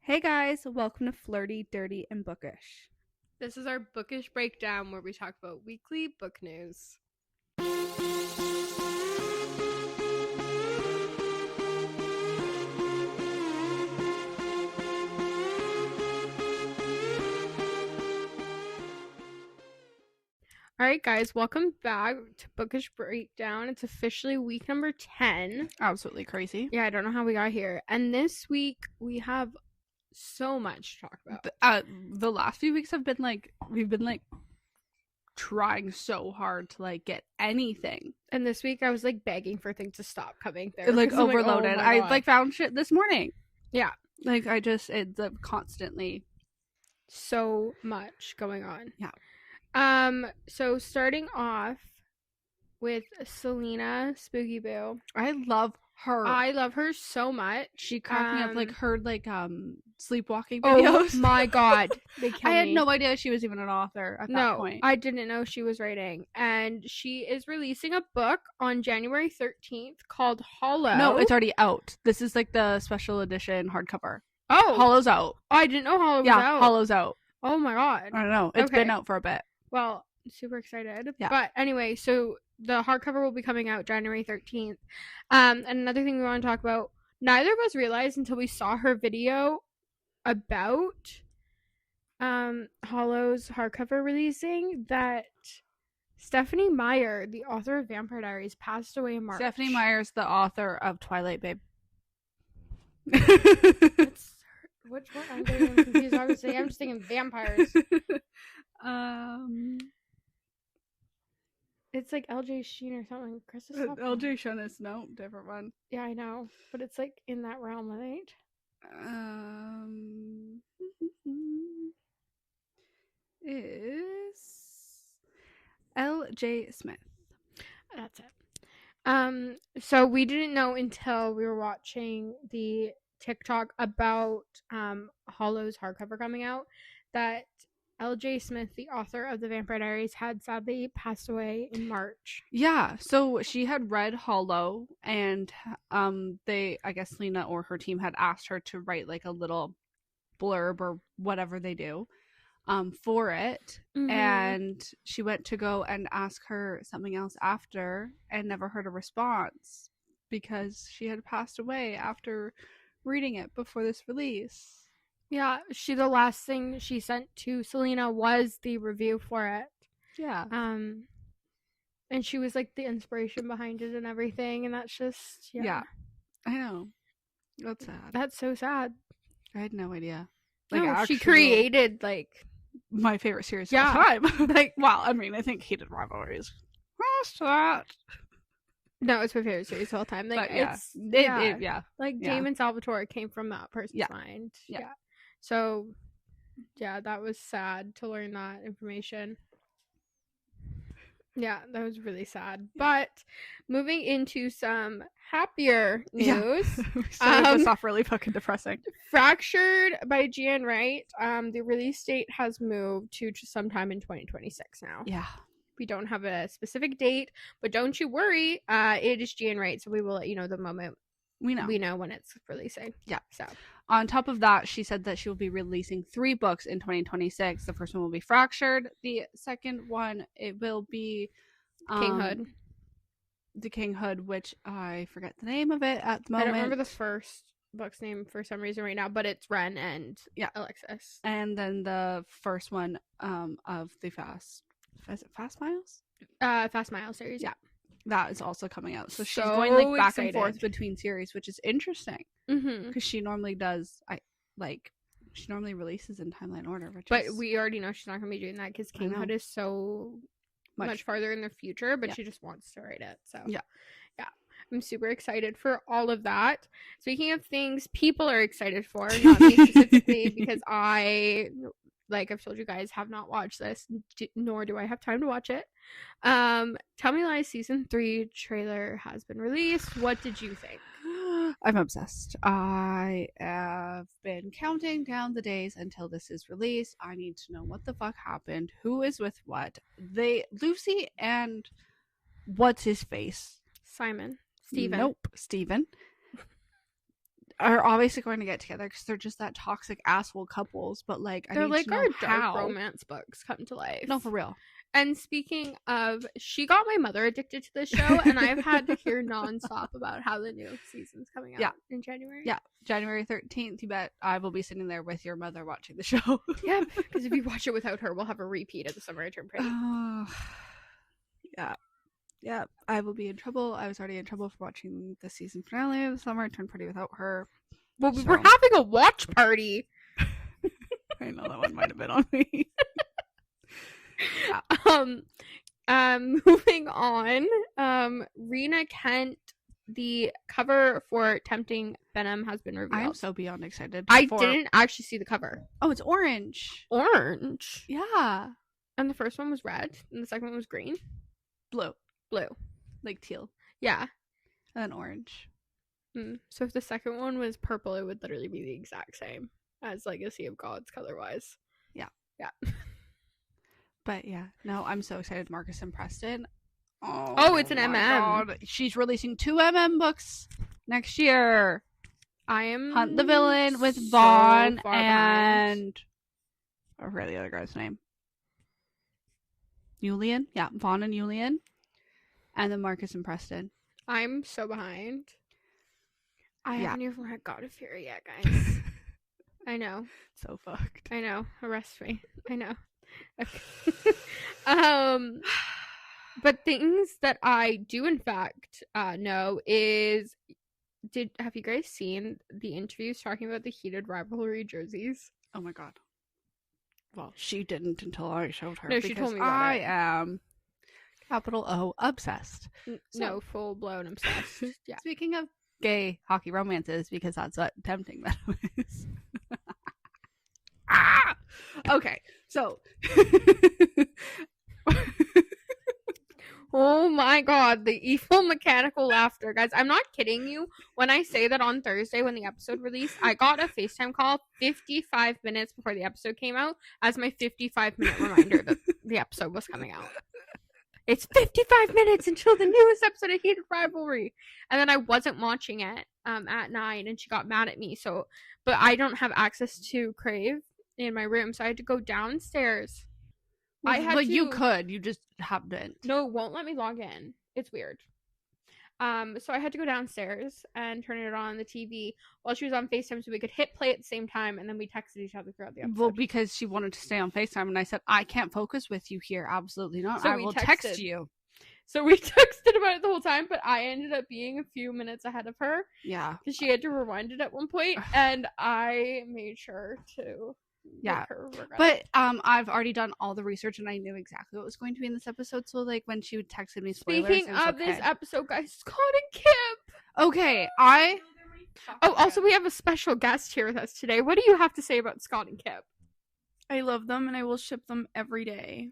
Hey guys, welcome to Flirty, Dirty, and Bookish. This is our Bookish Breakdown where we talk about weekly book news. Alright guys, welcome back to Bookish Breakdown. It's officially week number 10. Absolutely crazy. Yeah, I don't know how we got here. And this week we have so much to talk about. The last few weeks have been we've been trying so hard to get anything. And this week I was begging for things to stop coming there. Overloaded. I found shit this morning. Yeah. It's constantly so much going on. Yeah. So starting off with Selena Spooky Boo. I love her. I love her so much. She cracked me up her sleepwalking videos. Oh my god. They I had no idea she was even an author at that point. I didn't know she was writing. And she is releasing a book on January 13th called Hollow. No, it's already out. This is the special edition hardcover. Oh. Hollow's out. Oh, I didn't know Hollow was out. Yeah, Hollow's out. Oh my god. I don't know. It's been out for a bit. Well, super excited. Yeah. But anyway, so the hardcover will be coming out January 13th. And another thing we want to talk about, neither of us realized until we saw her video about Hollow's hardcover releasing that Stephenie Meyer, the author of Vampire Diaries, passed away in March. Stephenie Meyer's the author of Twilight, babe. Which one? I'm getting confused. Obviously, I'm just thinking vampires. It's L.J. Sheen or something. L.J. Sheen is no different one. Yeah, I know, but it's in that realm, right? Is L.J. Smith. That's it. So we didn't know until we were watching the TikTok about Hollow's hardcover coming out that L.J. Smith, the author of the Vampire Diaries, had sadly passed away in March. Yeah, so she had read Hollow, and I guess Lena or her team had asked her to write a little blurb or whatever they do for it. Mm-hmm. And she went to go and ask her something else after and never heard a response because she had passed away after reading it before this release. Yeah, the last thing she sent to Selena was the review for it. Yeah. And she was the inspiration behind it and everything, and that's just yeah. I know. That's sad. That's so sad. I had no idea. She created my favorite series of all time. I think Heated Rivalry is close to that. No, it's my favorite series of all time. Damon Salvatore came from that person's mind. Yeah. So, yeah, that was sad to learn that information. Yeah, that was really sad. But moving into some happier news. We started this off really fucking depressing. Fractured by GN Wright. The release date has moved to sometime in 2026 now. Yeah. We don't have a specific date, but don't you worry. It is GN Wright, so we will let you know the moment we know when it's releasing. Yeah. So on top of that, she said that she will be releasing 3 books in 2026. The first one will be Fractured. The second one, it will be Kinghood. The Kinghood, which I forget the name of it at the moment. I don't remember the first book's name for some reason right now, but it's Ren and Alexis. And then the first one of the Fast Miles? Fast Miles series, yeah. That is also coming out. So she's going back and forth between series, which is interesting. Because she normally does, she normally releases in timeline order. We already know she's not going to be doing that because Kinghood is so much farther in the future, but she just wants to write it. So yeah. I'm super excited for all of that. Speaking of things people are excited for, not me specifically, because I've told you guys, have not watched this, nor do I have time to watch it. Tell Me Lies Season 3 trailer has been released. What did you think? I'm obsessed. I have been counting down the days until this is released. I need to know what the fuck happened. Who is with what? Lucy and what's his face? Steven. Nope, Steven. are obviously going to get together because they're just that toxic asshole couples. But like, they're like our dark how. romance books come to life. No, for real. And speaking of, she got my mother addicted to this show, and I've had to hear nonstop about how the new season's coming out in January. Yeah, January 13th. You bet I will be sitting there with your mother watching the show. Yeah, because if you watch it without her, we'll have a repeat of The Summer I Turned Pretty. Yeah, I will be in trouble. I was already in trouble for watching the season finale of The Summer I Turned Pretty without her. Well, we were having a watch party. I know that one might have been on me. Moving on, Rena Kent, the cover for Tempting Venom has been revealed. I'm so beyond excited. I didn't actually see the cover. Oh, it's orange. Orange? Yeah. And the first one was red, and the second one was green. Blue. Like teal. Yeah. And then orange. So if the second one was purple, it would literally be the exact same as Legacy of Gods color-wise. Yeah. Yeah. But yeah, no, I'm so excited. Marcus and Preston. Oh, it's an MM. God. She's releasing 2 MM books next year. I am Hunt the Villain with Vaughn and I forget the other guy's name. Julian? Yeah, Vaughn and Julian. And then Marcus and Preston. I'm so behind. I haven't even read God of Fury yet, guys. I know. So fucked. I know. Arrest me. I know. Okay. But things that I do in fact know is, have you guys seen the interviews talking about the Heated Rivalry jerseys? Oh my god. Well, she didn't until I showed her. No, she told me about I it. am capital O obsessed. No, full blown obsessed. Yeah. Speaking of gay hockey romances, because that's what Tempting Venom is. Okay, so oh my god, the evil mechanical laughter, guys. I'm not kidding you when I say that on Thursday when the episode released, I got a FaceTime call 55 minutes before the episode came out as my 55-minute reminder that the episode was coming out. It's 55 minutes until the newest episode of Heated Rivalry. And then I wasn't watching it at 9, and she got mad at me. But I don't have access to Crave in my room, so I had to go downstairs. You could. You just haven't. No, it won't let me log in. It's weird. So I had to go downstairs and turn it on the TV while she was on FaceTime so we could hit play at the same time, and then we texted each other throughout the episode. Well, because she wanted to stay on FaceTime, and I said, I can't focus with you here. Absolutely not. So I will text you. So we texted about it the whole time, but I ended up being a few minutes ahead of her. Yeah. Because she had to rewind it at one point, and I made sure to... Yeah, but I've already done all the research and I knew exactly what was going to be in this episode. So like when she texted me spoilers, speaking of this episode, guys, Scott and Kip. Okay, also we have a special guest here with us today. What do you have to say about Scott and Kip? I love them and I will ship them every day.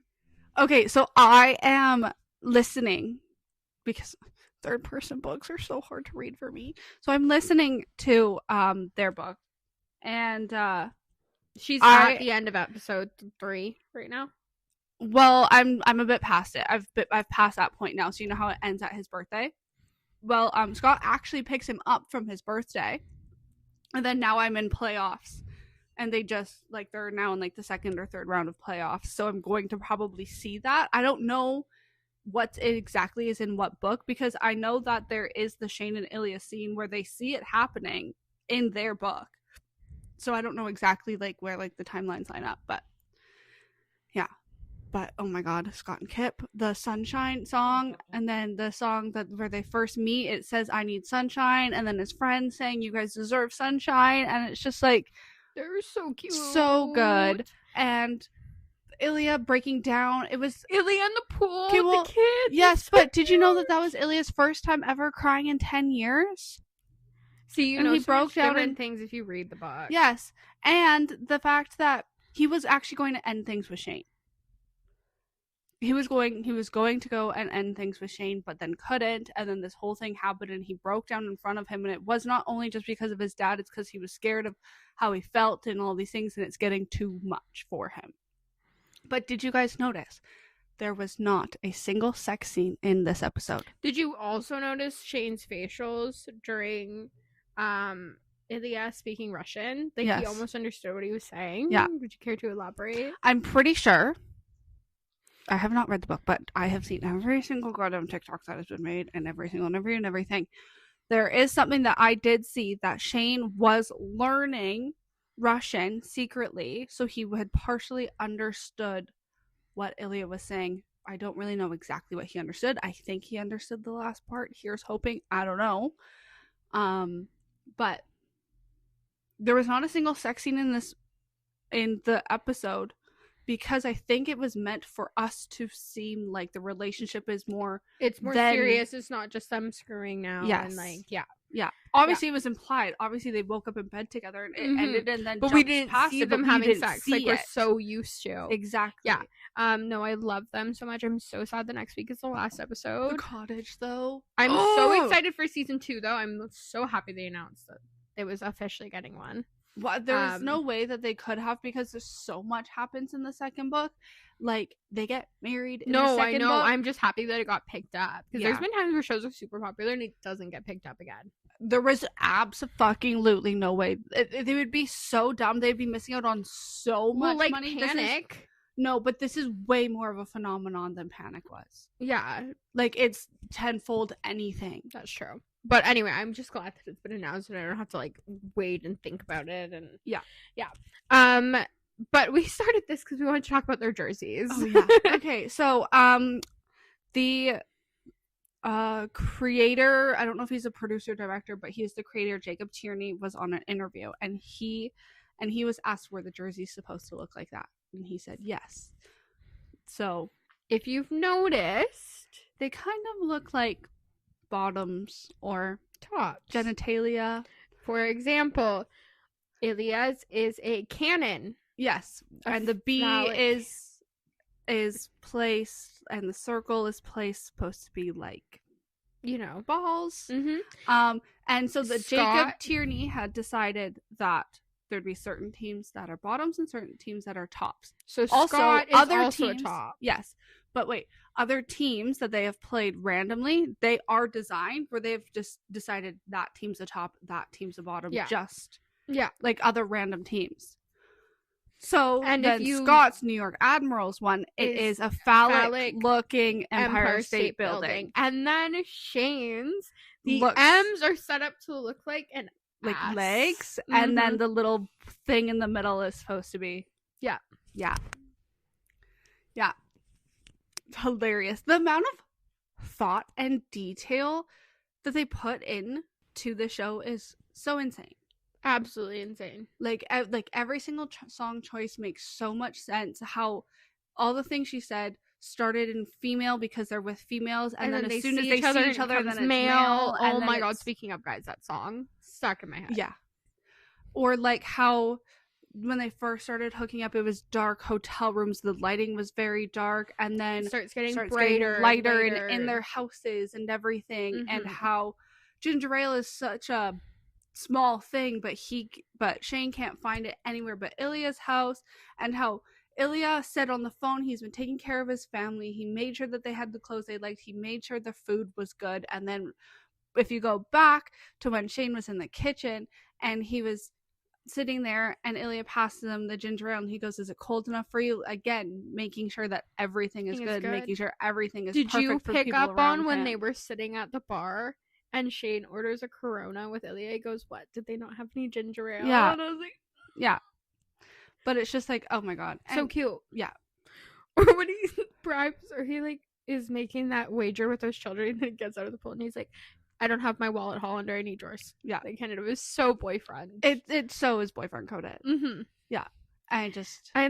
Okay, so I am listening because third-person books are so hard to read for me. So I'm listening to their book, and she's at the end of episode 3 right now. Well, I'm a bit past it. I've passed that point now. So you know how it ends at his birthday. Well, Scott actually picks him up from his birthday, and then now I'm in playoffs, and they just they're now in the second or third round of playoffs. So I'm going to probably see that. I don't know what exactly is in what book because I know that there is the Shane and Ilya scene where they see it happening in their book. So I don't know exactly where the timelines line up, but yeah. But oh my god, Scott and Kip, the Sunshine song, and then the song where they first meet, it says I need sunshine, and then his friend saying you guys deserve sunshine, and it's just they're so cute. So good. And Ilya breaking down. It was Ilya in the pool with the kids. Yes, but did you know that was Ilya's first time ever crying in 10 years? See, he broke down in things if you read the book. Yes, and the fact that he was actually going to end things with Shane. He was going to go and end things with Shane, but then couldn't, and then this whole thing happened, and he broke down in front of him, and it was not only just because of his dad, it's because he was scared of how he felt and all these things, and it's getting too much for him. But did you guys notice? There was not a single sex scene in this episode. Did you also notice Shane's facials during Ilya speaking Russian. Like, he almost understood what he was saying. Yeah. Would you care to elaborate? I'm pretty sure. I have not read the book, but I have seen every single goddamn TikTok that has been made and every single interview and everything. There is something that I did see that Shane was learning Russian secretly, so he had partially understood what Ilya was saying. I don't really know exactly what he understood. I think he understood the last part. Here's hoping. I don't know. But there was not a single sex scene in the episode, because I think it was meant for us to seem like the relationship is more... It's more serious. It's not just them screwing now. Yes. And like, yeah. Yeah. Obviously, it was implied. Obviously, they woke up in bed together and it ended, and then but we didn't see them having sex. Like, we're so used to. Exactly. Yeah. No, I love them so much. I'm so sad the next week is the last episode. The cottage, though. I'm so excited for season 2, though. I'm so happy they announced that it was officially getting one. Well, there's no way that they could have, because there's so much happens in the second book. Like, they get married in the second book. I'm just happy that it got picked up, because there's been times where shows are super popular and it doesn't get picked up again. There was absolutely no way. They would be so dumb. They'd be missing out on so much money. Panic. No, but this is way more of a phenomenon than Panic was. Yeah. Like, it's tenfold anything. That's true. But anyway, I'm just glad that it's been announced and I don't have to, like, wait and think about it. And yeah. But we started this because we wanted to talk about their jerseys. Oh, yeah. Okay, so, the creator, I don't know if he's a producer director, but he's the creator, Jacob Tierney, was on an interview, and he was asked were the jerseys supposed to look like that, and he said yes. So if you've noticed, they kind of look like bottoms or tops, genitalia. For example, Ilya's is a cannon. Yes, and the B is placed, and the circle is placed supposed to be like, you know, balls. Mm-hmm. And so the Jacob Tierney had decided that there'd be certain teams that are bottoms and certain teams that are tops. So Scott is also a top. Yes, but wait, other teams that they have played randomly, they are designed where they've just decided that team's a top, that team's a bottom. Just like other random teams. So, and then Scott's New York Admirals one, it is a phallic-looking Empire State Building. And then Shane's, the M's are set up to look like an ass. Legs, and then the little thing in the middle is supposed to be... Yeah. It's hilarious. The amount of thought and detail that they put in to the show is so insane. Absolutely insane. Like every single song choice makes so much sense. How all the things she said started in female because they're with females, and then as soon as they see each other, then it's male. Oh my god! Speaking of, guys, that song stuck in my head. Yeah. Or like how when they first started hooking up, it was dark hotel rooms. The lighting was very dark, and then starts getting brighter, lighter, in their houses and everything. And how ginger ale is such a small thing, but Shane can't find it anywhere but Ilya's house, and how Ilya said on the phone he's been taking care of his family. He made sure that they had the clothes they liked. He made sure the food was good. And then if you go back to when Shane was in the kitchen and he was sitting there and Ilya passes him the ginger ale and he goes, "Is it cold enough for you?" Again, making sure that everything is good, making sure everything is perfect for people around him. Did you pick up on when they were sitting at the bar and Shane orders a Corona with Ilya? He goes, "What? Did they not have any ginger ale?" Yeah. And I was like, yeah. But it's just like, oh my god. And so cute. Yeah. Or when he bribes, or he like is making that wager with those children and then he gets out of the pool and he's like, "I don't have my wallet, Hollander. I need yours." Yeah. Like, and it was so boyfriend. It so is boyfriend coded. Mm-hmm. Yeah. I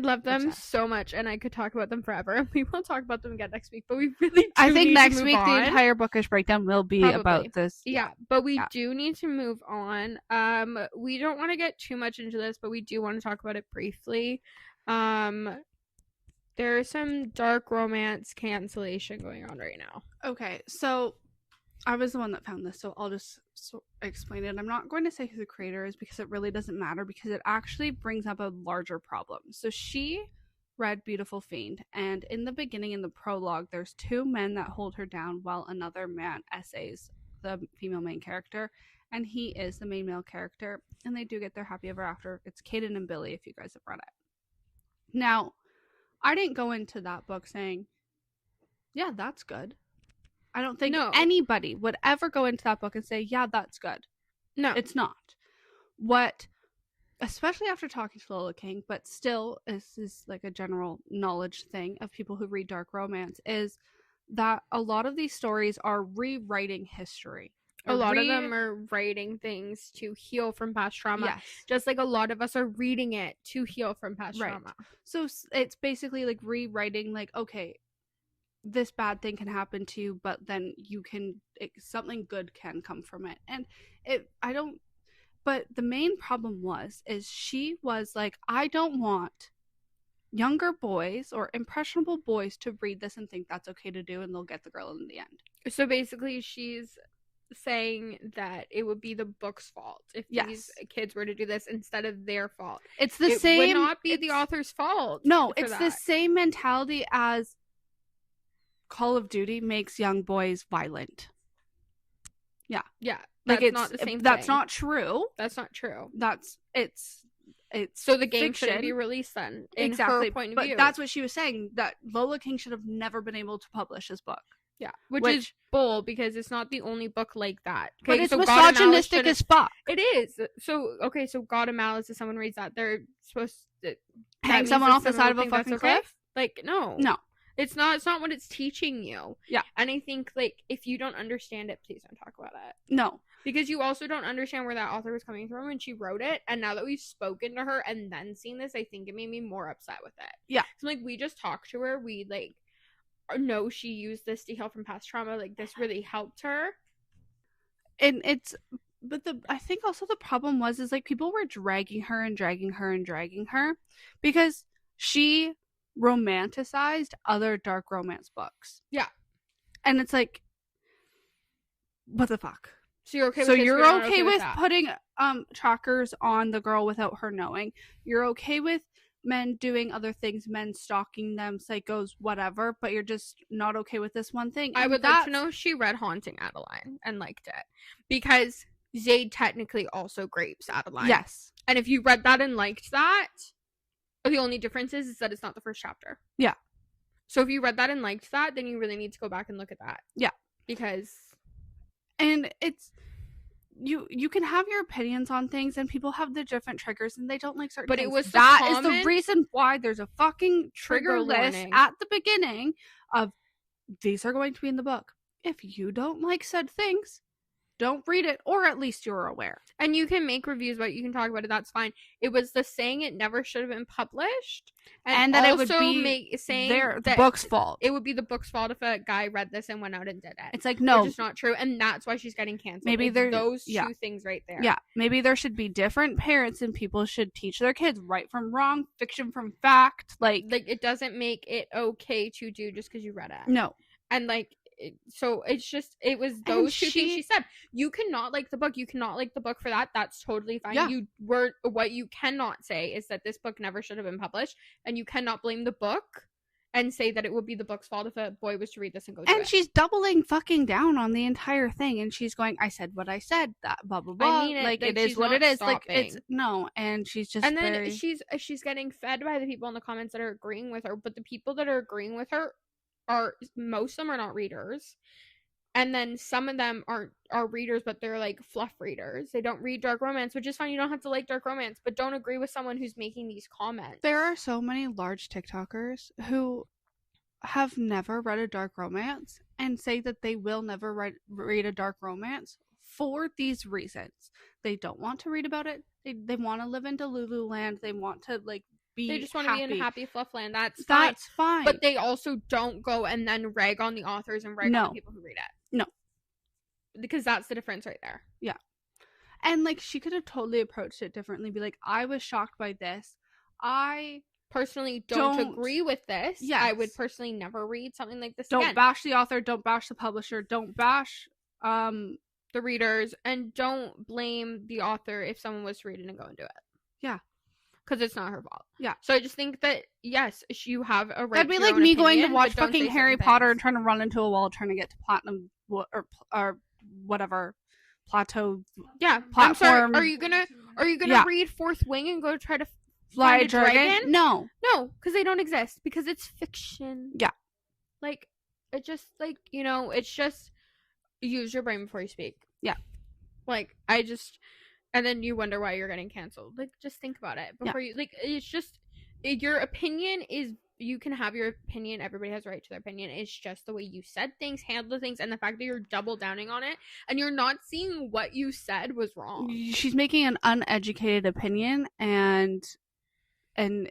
love them so much, and I could talk about them forever. We will talk about them again next week, but we really do I think need next to week move the on. entire Bookish Breakdown will be about this. Yeah, but we do need to move on. We don't want to get too much into this, but we do want to talk about it briefly. There's some dark romance cancellation going on right now. Okay, so I was the one that found this, so I'll just explain it. I'm not going to say who the creator is because it really doesn't matter, because it actually brings up a larger problem. So she read Beautiful Fiend, and in the beginning, in the prologue, there's two men that hold her down while another man essays the female main character, and he is the main male character, and they do get their happy ever after. It's Caden and Billy, if you guys have read it. Now, I didn't go into that book saying, yeah, that's good. I don't think anybody would ever go into that book and say, yeah, that's good. No. It's not. What, especially after talking to Lola King, but still is like a general knowledge thing of people who read dark romance, is that a lot of these stories are rewriting history. A lot of them are writing things to heal from past trauma. Yes. Just like a lot of us are reading it to heal from past trauma. So it's basically like rewriting, like, okay, this bad thing can happen to you, but then something good can come from it. And but the main problem is she was like, I don't want younger boys or impressionable boys to read this and think that's okay to do, and they'll get the girl in the end. So basically she's saying that it would be the book's fault if these kids were to do this instead of their fault. It's the same. It would not be the author's fault. No, it's the same mentality as Call of Duty makes young boys violent. Yeah. Yeah. Like, it's not the same thing. That's not true. That's not true. It's so the game fiction. Shouldn't be released then. Exactly. Her point of but view. That's what she was saying, that Lola King should have never been able to publish his book. Yeah. Which is bull, because it's not the only book like that. Okay, but it's misogynistic as fuck. It is. So God of Malice, if someone reads that, they're supposed to hang someone off the side of a fucking cliff? Like, no. No. It's not what it's teaching you. Yeah. And I think, like, if you don't understand it, please don't talk about it. No. Because you also don't understand where that author was coming from when she wrote it. And now that we've spoken to her and then seen this, I think it made me more upset with it. Yeah. So, like, we just talked to her. We, like, know she used this to heal from past trauma. Like, this really helped her. And I think also the problem is like people were dragging her because she romanticized other dark romance books. Yeah. And it's like, what the fuck? So you're okay with putting trackers on the girl without her knowing. You're okay with men doing other things, men stalking them, psychos, whatever, but you're just not okay with this one thing. I would like to know if she read Haunting Adeline and liked it. Because Zaid technically also grapes Adeline. Yes. And if you read that and liked that, the only difference is that it's not the first chapter. Yeah. So if you read that and liked that, then you really need to go back and look at that. Yeah. Because... And it's... You can have your opinions on things, and people have the different triggers, and they don't like certain things. But it was that is the reason why there's a fucking trigger list at the beginning of these are going to be in the book. If you don't like said things, don't read it, or at least you're aware. And you can make reviews about it, you can talk about it, that's fine. It was the saying it never should have been published. And that it would be the book's fault. It would be the book's fault if a guy read this and went out and did it. It's like, no. Which is not true. And that's why she's getting canceled. Maybe there's those two things right there. Yeah. Maybe there should be different parents, and people should teach their kids right from wrong, fiction from fact. Like it doesn't make it okay to do just because you read it. No. And so it's just, it was those two things she said. You cannot like the book. You cannot like the book for that. That's totally fine. Yeah. What you cannot say is that this book never should have been published, and you cannot blame the book and say that it would be the book's fault if a boy was to read this and go do it. And she's doubling fucking down on the entire thing, and she's going, I said what I said, that blah blah blah. I mean it, like it is what it is. Stopping. Like it's no, and she's just and then she's getting fed by the people in the comments that are agreeing with her, but the people that are agreeing with her most of them are not readers, and then some of them are readers, but they're like fluff readers. They don't read dark romance, which is fine. You don't have to like dark romance, but don't agree with someone who's making these comments. There are so many large TikTokers who have never read a dark romance and say that they will never read a dark romance for these reasons. They don't want to read about it. They want to live in Delulu land. They want to they just want to be in happy fluff land. That's fine. But they also don't go and then rag on the authors and rag on the people who read it. No. Because that's the difference right there. Yeah. And she could have totally approached it differently. Be like, I was shocked by this. I personally don't agree with this. Yes. I would personally never read something like this again. Don't bash the author. Don't bash the publisher. Don't bash the readers. And don't blame the author if someone was to read it and go and do it. Yeah. Because it's not her fault. Yeah. So I just think that, yes, you have a right. That'd be like me going to watch fucking Harry Potter and trying to run into a wall trying to get to platinum or whatever plateau. Yeah, platform. I'm sorry. Are you gonna read Fourth Wing and go try to fly a dragon? No, because they don't exist, because it's fiction. Yeah, like it just like it's just use your brain before you speak. Yeah, like and then you wonder why you're getting canceled. Like, just think about it before you it's just your opinion is. You can have your opinion. Everybody has a right to their opinion. It's just the way you said things, handled things, and the fact that you're double downing on it and you're not seeing what you said was wrong. She's making an uneducated opinion and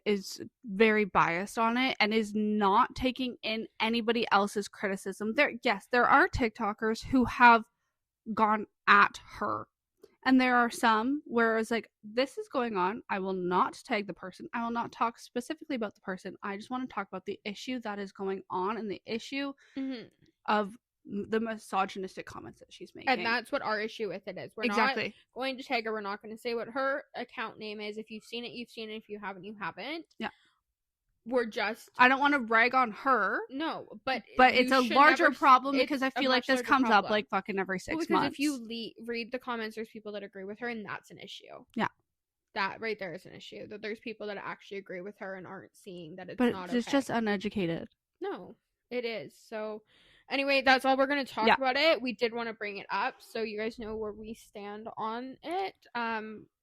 is very biased on it and is not taking in anybody else's criticism. There are TikTokers who have gone at her. And there are some where it's like, this is going on. I will not tag the person. I will not talk specifically about the person. I just want to talk about the issue that is going on and the issue of the misogynistic comments that she's making. And that's what our issue with it is. We're not going to tag her. We're not going to say what her account name is. If you've seen it, you've seen it. If you haven't, you haven't. Yeah. We're just... I don't want to rag on her. No, but it's a larger problem because I feel like this comes up like fucking every 6 months. Because if you read the comments, there's people that agree with her, and that's an issue. Yeah. That right there is an issue. That there's people that actually agree with her and aren't seeing that it's not okay. But it's just uneducated. No, it is. So... Anyway, that's all we're going to talk about it. We did want to bring it up so you guys know where we stand on it.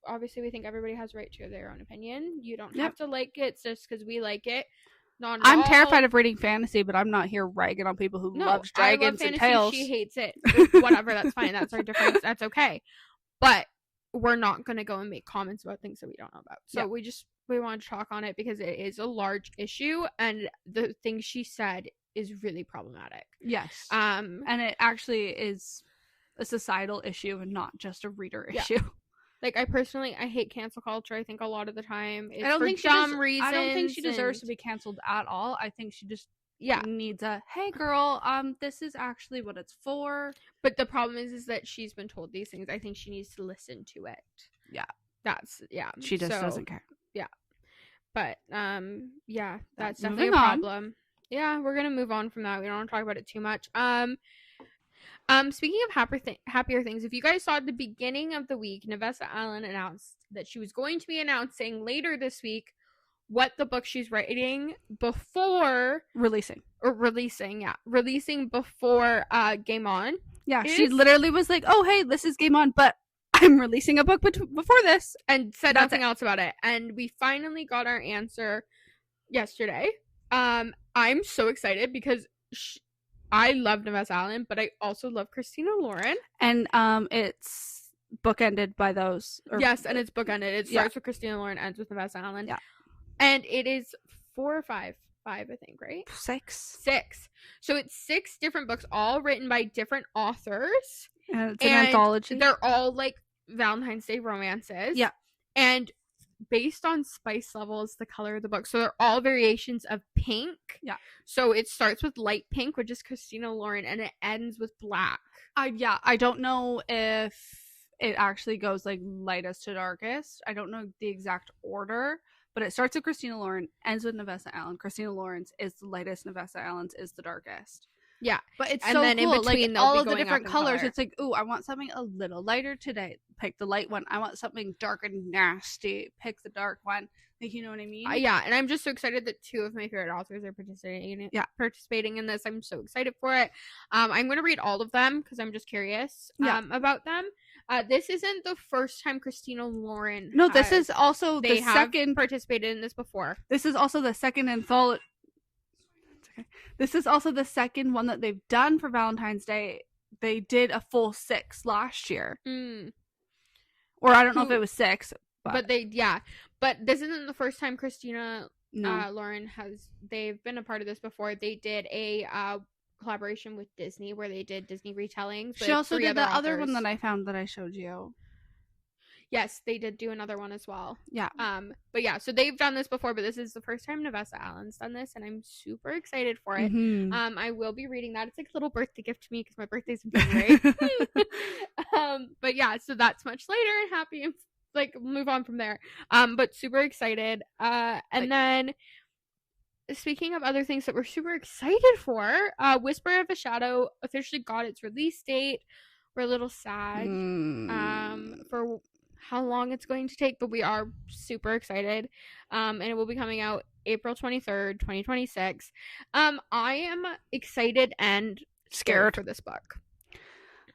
Obviously, we think everybody has a right to their own opinion. You don't have to like it just because we like it. I'm terrified of reading fantasy, but I'm not here ragging on people who love dragons and tales. She hates it. Whatever, that's fine. That's our difference. That's okay. But we're not going to go and make comments about things that we don't know about. So we want to talk on it because it is a large issue, and the things she said is really problematic. Yes. And it actually is a societal issue and not just a reader issue. Like, I hate cancel culture. I think a lot of the time it's reasons. I don't think she deserves to be canceled at all. I think she just needs a, hey girl, this is actually what it's for. But the problem is that she's been told these things. I think she needs to listen to it. Yeah. She just doesn't care. Yeah. But, that's Moving definitely a problem. Yeah, we're gonna move on from that. We don't want to talk about it too much. Speaking of happier things, if you guys saw at the beginning of the week, Navessa Allen announced that she was going to be announcing later this week what the book she's writing before releasing before Game On. Yeah, she literally was like, "Oh, hey, this is Game On, but I'm releasing a book before this," and said nothing else about it. And we finally got our answer yesterday. I'm so excited because I love Navessa Allen, but I also love Christina Lauren. And it's bookended by those. Yes, and it's bookended. It starts with Christina Lauren, ends with Navessa Allen. Yeah. And it is 4 or 5, I think, right? 6. So it's 6 different books, all written by different authors. And it's an anthology. They're all like Valentine's Day romances. Yeah. And based on spice levels, the color of the book. So they're all variations of pink. Yeah. So it starts with light pink, which is Christina Lauren, and it ends with black. I don't know if it actually goes like lightest to darkest. I don't know the exact order, but it starts with Christina Lauren, ends with Navessa Allen. Christina Lauren's is the lightest, Navessa Allen's is the darkest. Yeah, but it's so cool. In between, like all of the different colors, it's like, ooh, I want something a little lighter today. Pick the light one. I want something dark and nasty. Pick the dark one. Like, you know what I mean? Yeah, and I'm just so excited that 2 of my favorite authors are participating in this. I'm so excited for it. I'm going to read all of them because I'm just curious about them. This isn't the first time Christina Lauren. No, this is also the second participated in this before. This is also the second anthology. This is also the second one that they've done for Valentine's Day. They did a full 6 last year. Or I don't know if it was 6. But this isn't the first time Christina Lauren they've been a part of this before. They did a collaboration with Disney where they did Disney retellings. She also did the other one that I found that I showed you. Yes, they did do another one as well. Yeah. But yeah, so they've done this before, but this is the first time Navessa Allen's done this, and I'm super excited for it. Mm-hmm. I will be reading that. It's like a little birthday gift to me because my birthday's in February. But yeah, so that's much later and happy and like move on from there. But super excited. And then speaking of other things that we're super excited for, Whisper of a Shadow officially got its release date. We're a little sad for how long it's going to take, but we are super excited. And it will be coming out April 23rd, 2026. I am excited and scared for this book.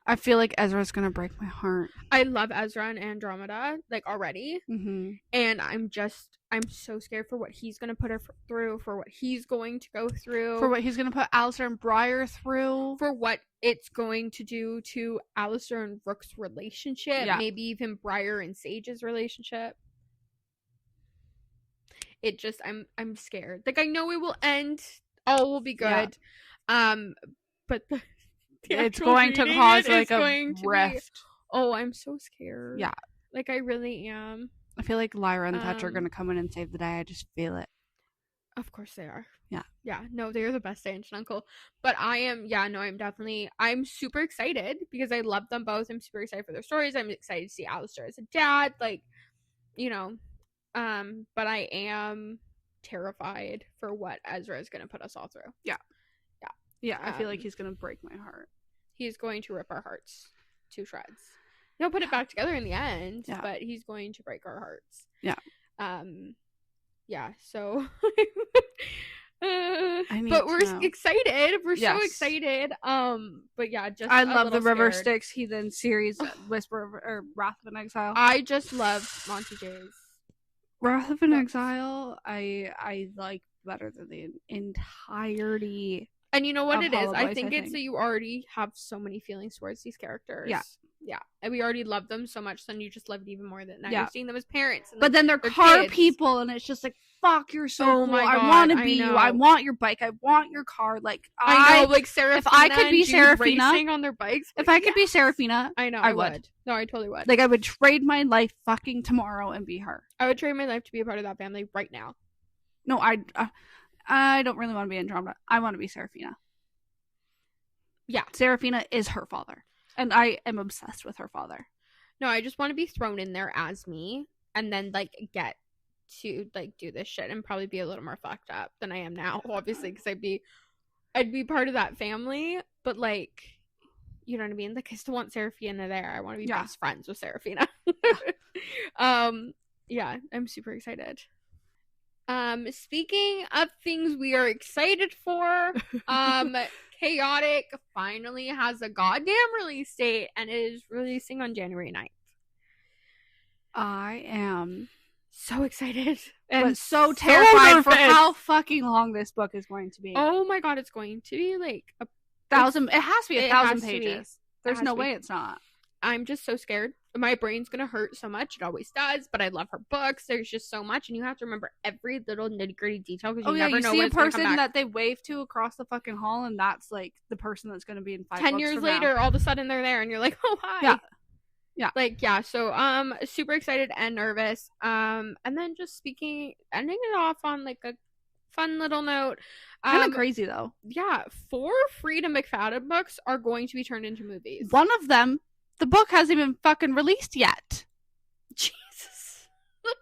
I feel like Ezra's gonna break my heart. I love Ezra and Andromeda, like, already. Mm-hmm. And I'm so scared for what he's gonna put her through, for what he's going to go through. For what he's gonna put Alistair and Briar through. For what it's going to do to Alistair and Rook's relationship. Yeah. Maybe even Briar and Sage's relationship. It just, I'm scared. Like, I know it will end. All will be good. Yeah. But it's going to cause like a rift. I'm so scared. Yeah. Like, I really am. I feel like Lyra and Thatcher are going to come in and save the day. I just feel it. Of course they are. Yeah. Yeah. No, they are the best aunt and uncle. But I'm super excited because I love them both. I'm super excited for their stories. I'm excited to see Alistair as a dad. Like, you know, but I am terrified for what Ezra is going to put us all through. Yeah. Yeah. Yeah. I feel like he's going to break my heart. He's going to rip our hearts to shreds. He'll put it back together in the end, but he's going to break our hearts. Yeah. Yeah, so but we're excited. We're so excited. But yeah, just I love the River Styx Heathen series, Whisper or Wrath of an Exile. I just love Monty J's Wrath of an Exile. I like better than the entirety. And you know what it is? I think it's that you already have so many feelings towards these characters. Yeah. Yeah. And we already love them so much, then you just love it even more than now. You're seeing them as parents. And but then they're car kids. People, and it's just like, fuck, you're so cool. My God, I want to be you. I want your bike. I want your car. Like, I know, like Seraphina. If I could be Seraphina. Racing on their bikes. If I could be Seraphina, I know, I would. No, I totally would. Like, I would trade my life fucking tomorrow and be her. I would trade my life to be a part of that family right now. No, I don't really want to be Andromeda. I want to be Seraphina. Yeah. Seraphina is her father. And I am obsessed with her father. No, I just want to be thrown in there as me and then, like, get to, like, do this shit and probably be a little more fucked up than I am now, obviously, because I'd be part of that family, but, like, you know what I mean? Like, I still want Seraphina there. I want to be best friends with Seraphina. Yeah, I'm super excited. Speaking of things we are excited for, Chaotic finally has a goddamn release date and it is releasing on January 9th. I am so excited and so terrified for how fucking long this book is going to be. Oh my God, it's going to be like 1,000. It has to be 1,000 pages. There's no way it's not. I'm just so scared. My brain's gonna hurt so much. It always does, but I love her books. There's just so much, and you have to remember every little nitty-gritty detail because you never know when it's gonna come back. You see a person that they wave to across the fucking hall, and that's like the person that's gonna be in 5 10 years later, all of a sudden they're there, and you're like, oh, hi. Yeah. Like, yeah, so, super excited and nervous. And then just ending it off on, like, a fun little note. Kind of crazy, though. Yeah, 4 Frieda McFadden books are going to be turned into movies. One of them, the book hasn't even fucking released yet. Jesus.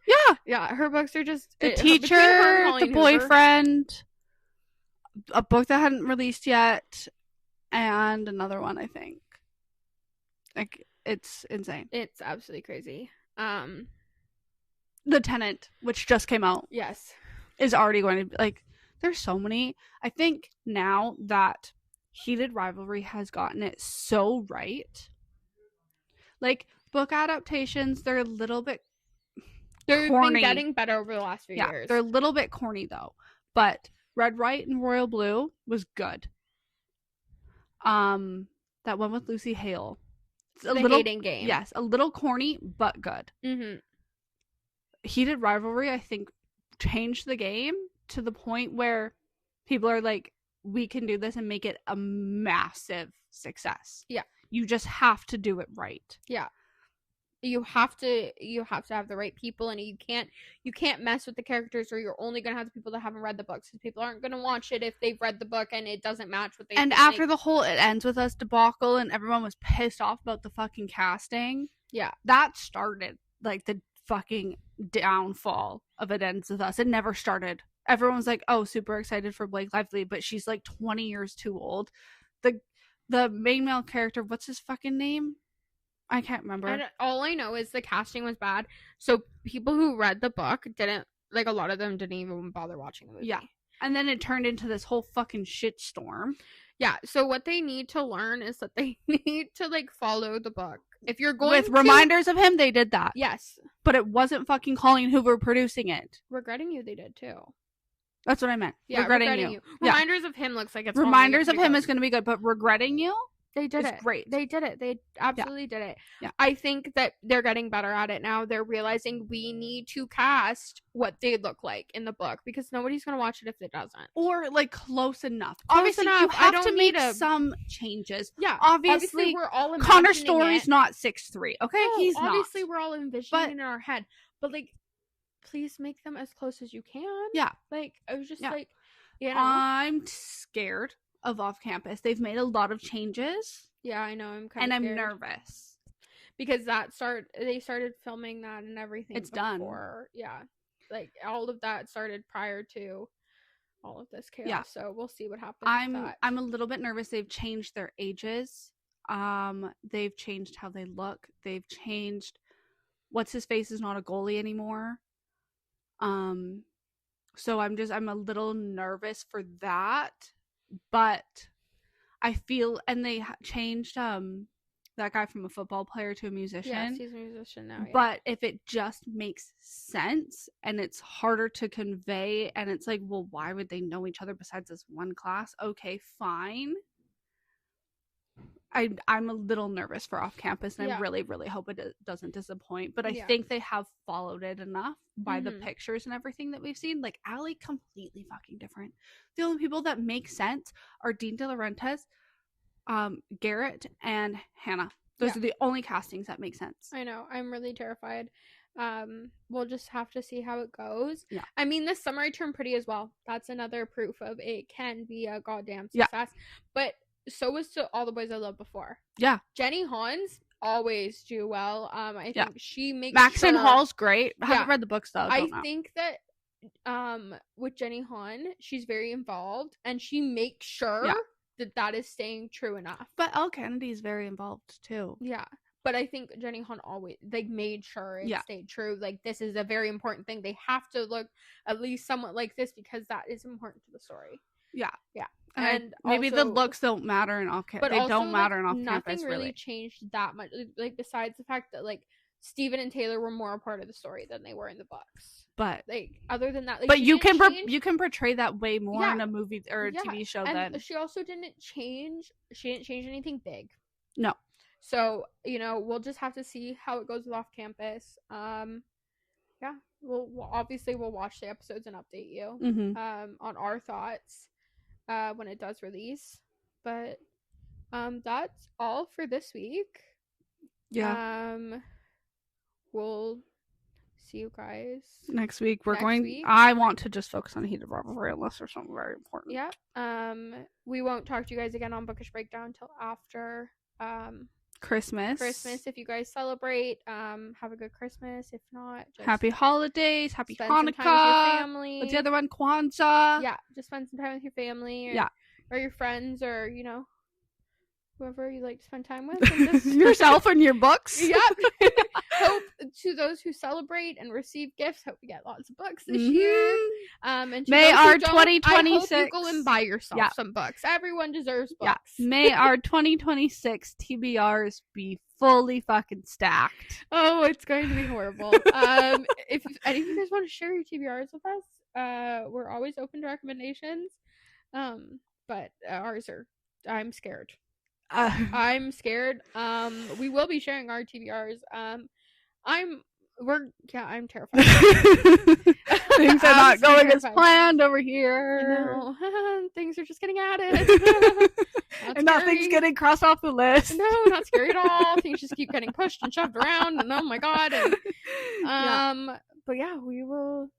Yeah. Yeah, her books are just... The Teacher, The Boyfriend, a book that hadn't released yet, and another one, I think. Like, it's insane. It's absolutely crazy. The Tenant, which just came out. Yes. Is already going to be, like, there's so many. I think now that Heated Rivalry has gotten it so right... Like, book adaptations, they're a little bit They've corny. Been getting better over the last few years. They're a little bit corny, though. But Red, White, and Royal Blue was good. That one with Lucy Hale. It's a little hating game. Yes, a little corny, but good. Mm-hmm. Heated Rivalry, I think, changed the game to the point where people are like, we can do this and make it a massive success. Yeah. You just have to do it right. Yeah. You have to have the right people, and you can't mess with the characters, or you're only going to have the people that haven't read the books, because people aren't going to watch it if they've read the book and it doesn't match what they And after the whole It Ends With Us debacle and everyone was pissed off about the fucking casting. Yeah. That started like the fucking downfall of It Ends With Us. It never started. Everyone's like, oh, super excited for Blake Lively, but she's like 20 years too old. the main male character, what's his fucking name? I can't remember. All I know is the casting was bad. So people who read the book didn't, like, a lot of them didn't even bother watching the movie. Yeah. And then it turned into this whole fucking shitstorm. Yeah. So what they need to learn is that they need to, like, follow the book. If you're going with reminders of him, they did that. Yes. But it wasn't fucking Colleen Hoover producing it. Regretting You, they did too. That's what I meant. Yeah, Regretting you. Reminders of Him looks like it's Reminders of Him is going to be good, but Regretting You? They did it. Great. They did it. They absolutely did it. Yeah. I think that they're getting better at it now. They're realizing we need to cast what they look like in the book because nobody's going to watch it if it doesn't. Or, like, close enough. Obviously, you have to make some changes. Yeah. Obviously we're all Connor Story's not 6'3", okay? No, he's obviously not. We're all envisioning in our head. But, like, please make them as close as you can. Yeah. Like, I was just like, you know. I'm scared of Off Campus. They've made a lot of changes. Yeah, I know. I'm kind of scared. I'm nervous because they started filming that and everything. It's done. Yeah, like all of that started prior to all of this chaos. Yeah. So we'll see what happens. I'm a little bit nervous. They've changed their ages. They've changed how they look. They've changed. What's his face is not a goalie anymore. So I'm a little nervous for that, but I feel, and they changed that guy from a football player to a musician. Yes, he's a musician now. Yeah. But if it just makes sense and it's harder to convey, and it's like, well, why would they know each other besides this one class? Okay, fine. I'm a little nervous for Off Campus, and I really, really hope it doesn't disappoint. But I think they have followed it enough by the pictures and everything that we've seen. Like, Allie, completely fucking different. The only people that make sense are Dean De Laurentiis, Garrett, and Hannah. Those are the only castings that make sense. I know. I'm really terrified. We'll just have to see how it goes. Yeah. I mean, this summer I turned pretty as well. That's another proof of it can be a goddamn success. Yeah. But so was to All the Boys I Loved Before. Yeah. Jenny Hans always do well. I think she makes Maxine Hall's great. I haven't read the books though. I think that with Jenny Han, she's very involved and she makes sure that is staying true enough. But Elle Kennedy's very involved too. Yeah. But I think Jenny Han always made sure it stayed true. Like, this is a very important thing. They have to look at least somewhat like this because that is important to the story. Yeah. Yeah. And maybe also, the looks don't matter in Off Campus. They also, don't matter in Off Campus, nothing really changed that much. Like, besides the fact that, like, Steven and Taylor were more a part of the story than they were in the books. But, like, other than that, like, but you can portray that way more in a movie or a TV show and she also didn't change. She didn't change anything big. No. So, you know, we'll just have to see how it goes with Off Campus. Yeah, we'll obviously watch the episodes and update you on our thoughts when it does release. But that's all for this week. Yeah. We'll see you guys next week. I want to just focus on Heated Rivalry unless there's something very important. Yeah. We won't talk to you guys again on Bookish Breakdown until after Christmas. If you guys celebrate, have a good Christmas. If not, just happy holidays, happy Hanukkah. Some time with your family. What's the other one? Kwanzaa. Yeah, just spend some time with your family or your friends or, you know, whoever you like to spend time with. And just yourself and your books. Yep. Hope to those who celebrate and receive gifts, hope we get lots of books this year. And may our 2026 I hope you go and buy yourself some books. Everyone deserves books. Yeah. May our 2026 TBRs be fully fucking stacked. Oh, it's going to be horrible. If any of you guys want to share your TBRs with us, we're always open to recommendations. But ours are, I'm scared. I'm scared. We will be sharing our TBRs. I'm terrified. Things are not going as planned over here. No. Things are just getting added. And nothing's getting crossed off the list. No, not scary at all. Things just keep getting pushed and shoved around, and oh my god. And, but yeah, we will